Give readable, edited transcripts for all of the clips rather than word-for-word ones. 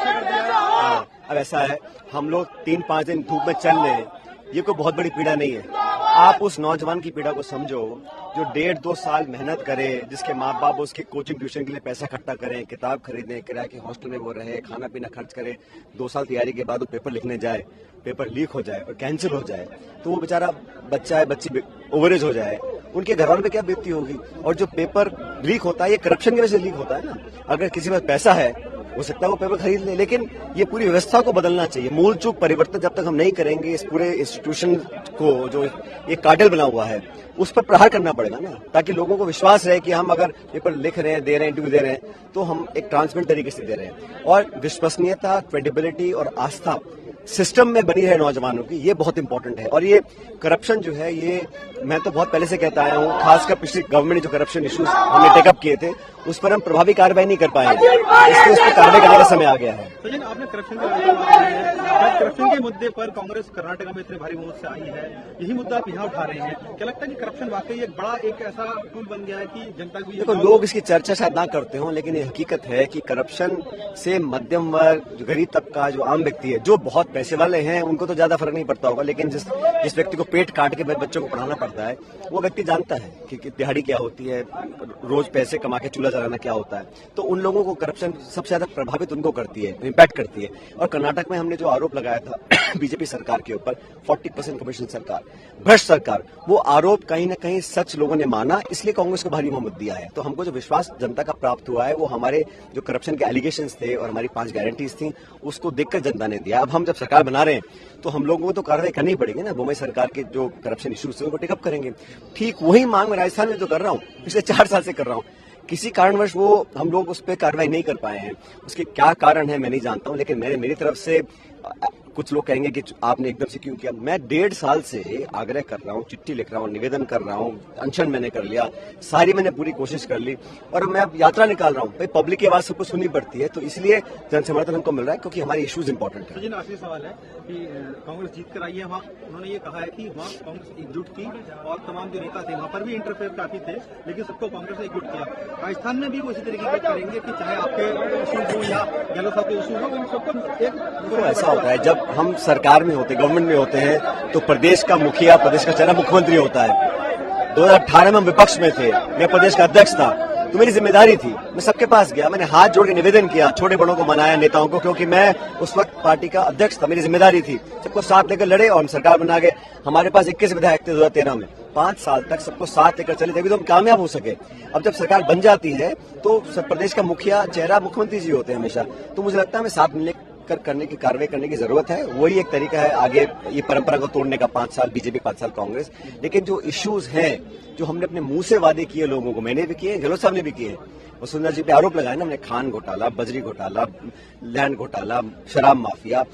अच्छा कर दिया। अब ऐसा है, हम लोग 3-5 दिन धूप में चल रहे हैं, ये कोई बहुत बड़ी पीड़ा नहीं है। आप उस नौजवान की पीड़ा को समझो जो 1.5-2 साल मेहनत करे, जिसके माँ बाप उसके कोचिंग ट्यूशन के लिए पैसा इकट्ठा करें, किताब खरीदें, किराए के हॉस्टल में वो रहे, खाना पीना खर्च करे, 2 साल तैयारी के बाद वो पेपर लिखने जाए, पेपर लीक हो जाए और कैंसिल हो जाए, तो वो बेचारा बच्चा है, बच्ची ओवरेज हो जाए, उनके घर वालों पे क्या बीतती होगी। और जो पेपर लीक होता है ये करप्शन की वजह से लीक होता है ना। अगर किसी के पास पैसा है हो सकता है वो पेपर खरीद ले, लेकिन ये पूरी व्यवस्था को बदलना चाहिए। मूल चूक परिवर्तन जब तक हम नहीं करेंगे, इस पूरे इंस्टीट्यूशन को जो एक कार्टेल बना हुआ है उस पर प्रहार करना पड़ेगा ना, ताकि लोगों को विश्वास रहे कि हम अगर पेपर लिख रहे हैं, दे रहे हैं, इंटरव्यू दे रहे हैं, तो हम एक ट्रांसपेरेंट तरीके से दे रहे हैं। और विश्वसनीयता, क्रेडिबिलिटी और आस्था सिस्टम में बनी है नौजवानों की, ये बहुत इंपॉर्टेंट है। और ये करप्शन जो है, ये मैं तो बहुत पहले से कहता आया हूँ, खासकर पिछली गवर्नमेंट ने जो करप्शन इश्यूज हमने टेकअप किए थे उस पर हम प्रभावी कार्रवाई नहीं कर पाए, इसलिए उस पर कार्रवाई करने का समय आ गया है। तो आपने करप्शन के मुद्दे पर कांग्रेस कर्नाटक में इतने भारी वोट से आई है, यही मुद्दा आप यहाँ उठा रहे हैं, क्या लगता है कि करप्शन वाकई एक बड़ा एक ऐसा टूल बन गया है कि जनता को? देखो, लोग इसकी चर्चा शायद ना करते हो, लेकिन ये हकीकत है कि करप्शन से मध्यम वर्ग, गरीब तबका, जो आम व्यक्ति है, जो बहुत पैसे वाले हैं उनको तो ज्यादा फर्क नहीं पड़ता होगा, लेकिन जिस व्यक्ति को पेट काट के बच्चों को पढ़ाना पड़ता है वो व्यक्ति जानता है कि दिहाड़ी क्या होती है, रोज पैसे कमा के चूल्हा जलाना क्या होता है। तो उन लोगों को करप्शन सबसे ज्यादा प्रभावित उनको करती है, इम्पैक्ट करती है। और कर्नाटक में हमने जो आरोप लगाया था बीजेपी सरकार के ऊपर, 40% कमीशन सरकार, भ्रष्ट सरकार, वो आरोप कहीं ना कहीं सच लोगों ने माना, इसलिए कांग्रेस को भारी बहुमत दिया है। तो हमको जो विश्वास जनता का प्राप्त हुआ है वो हमारे जो करप्शन के एलिगेशंस थे और हमारी 5 गारंटीज थी उसको देखकर जनता ने दिया। अब हम जब सरकार बना रहे हैं तो हम लोगों को तो कार्रवाई करनी पड़ेगी ना, बोम्बई सरकार के जो करप्शन इश्यूज थे उनको टेकअप करेंगे। ठीक वही मांग मैं राजस्थान में तो कर रहा हूँ, पिछले 4 साल से कर रहा हूँ। किसी कारणवश वो हम लोग उस पर कार्रवाई नहीं कर पाए हैं, उसके क्या कारण है मैं नहीं जानता हूं, लेकिन मेरी तरफ से कुछ लोग कहेंगे कि आपने एकदम से क्यों किया। मैं 1.5 साल से आग्रह कर रहा हूं, चिट्ठी लिख रहा हूं, निवेदन कर रहा हूं, अनशन मैंने कर लिया, सारी मैंने पूरी कोशिश कर ली, और मैं अब यात्रा निकाल रहा हूं। भाई पब्लिक की आवाज सबको सुननी पड़ती है, तो इसलिए जन समर्थन हमको मिल रहा है क्योंकि हमारे इश्यूज इंपॉर्टेंट है। तो आखिरी सवाल है कि कांग्रेस जीत कर आई है, वहाँ उन्होंने ये कहा है कि वहाँ कांग्रेस एकजुट थी और तमाम जो नेता थे वहाँ पर भी इंटरफेयर काफी थे, लेकिन सबको कांग्रेस ने एकजुट किया। राजस्थान में भी वो इसी तरीके से करेंगे कि चाहे आपके इशूज हो या गहलोत साहब के इशूज हो, उन सबको एक ऐसा होता है जब हम सरकार में होते, गवर्नमेंट में होते हैं, तो प्रदेश का मुखिया, प्रदेश का चेहरा मुख्यमंत्री होता है। 2018 में हम विपक्ष में थे, मैं प्रदेश का अध्यक्ष था, तो मेरी जिम्मेदारी थी, मैं सबके पास गया, मैंने हाथ जोड़ के निवेदन किया, छोटे बड़ों को मनाया, नेताओं को, क्योंकि मैं उस वक्त पार्टी का अध्यक्ष था, मेरी जिम्मेदारी थी। सबको साथ लेकर लड़े और हम सरकार बना गए। हमारे पास 21 विधायक थे 2013 में, 5 साल तक सबको साथ लेकर चले, तभी तो हम कामयाब हो सके। अब जब सरकार बन जाती है तो प्रदेश का मुखिया चेहरा मुख्यमंत्री जी होते हैं हमेशा, तो मुझे लगता है हमें साथ मिलने करने की कार्रवाई करने की जरूरत है। वही एक तरीका है आगे ये परंपरा को तोड़ने का, 5 साल बीजेपी, 5 साल कांग्रेस। लेकिन जो इश्यूज हैं, जो हमने अपने मुंह से वादे किए लोगों को, मैंने भी किए, गहलोत साहब ने भी किए, वसुंधरा जी पे आरोप लगाए ना हमने, खान घोटाला, बजरी घोटाला, लैंड घोटाला, शराब माफिया,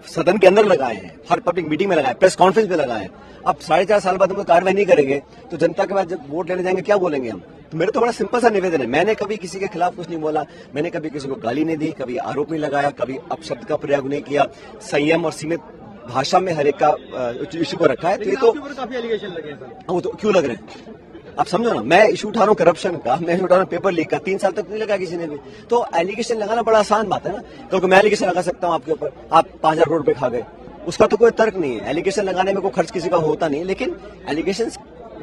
सदन के अंदर लगाए हैं, हर पब्लिक मीटिंग में लगाए, प्रेस कॉन्फ्रेंस में लगाए। अब 4.5 साल बाद हम कार्रवाई नहीं करेंगे तो जनता के बाद जब वोट लेने जाएंगे क्या बोलेंगे हम? तो मेरा तो बड़ा सिंपल सा निवेदन है, मैंने कभी किसी के खिलाफ कुछ नहीं बोला, मैंने कभी किसी को गाली नहीं दी, कभी आरोप नहीं लगाया, कभी अपशब्द का प्रयोग नहीं किया, संयम और सीमित भाषा में हर एक का इशू को रखा है। तो ये तो काफी एलिगेशन लगे हैं सर। वो तो क्यों लग रहे हैं आप समझो ना, मैं इशू उठा रहा हूँ करप्शन का, मैं इशू उठा रहा हूँ पेपर लीक का, 3 साल तक नहीं लगा किसी ने भी। तो एलिगेशन लगाना बड़ा आसान बात है ना, क्योंकि मैं एलिगेशन लगा सकता हूँ आपके ऊपर, आप 5,000 करोड़ रुपए खा गए, उसका तो कोई तर्क नहीं है। एलिगेशन लगाने में कोई खर्च किसी का होता नहीं, लेकिन एलिगेशन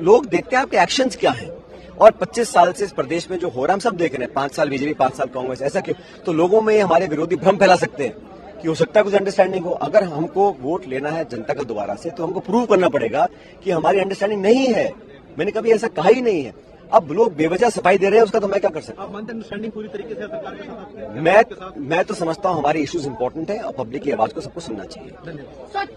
लोग देखते हैं आपके एक्शंस क्या हैं। और 25 साल से इस प्रदेश में जो हो रहा हम सब देख रहे हैं, 5 साल बीजेपी, 5 साल कांग्रेस, ऐसा क्यों? तो लोगों में हमारे विरोधी भ्रम फैला सकते हैं कि हो सकता है कुछ अंडरस्टैंडिंग हो। अगर हमको वोट लेना है जनता का दोबारा से, तो हमको प्रूव करना पड़ेगा कि हमारी अंडरस्टैंडिंग नहीं है। मैंने कभी ऐसा कहा ही नहीं है। अब लोग बेवजह सफाई दे रहे हैं, उसका तो मैं क्या कर सकता हूँ? आप मानते हैं अंडरस्टैंडिंग पूरी तरीके से सरकार के साथ? मैं तो समझता हूँ हमारे इश्यूज इंपॉर्टेंट है और पब्लिक की आवाज को सबको सुनना चाहिए। धन्यवाद।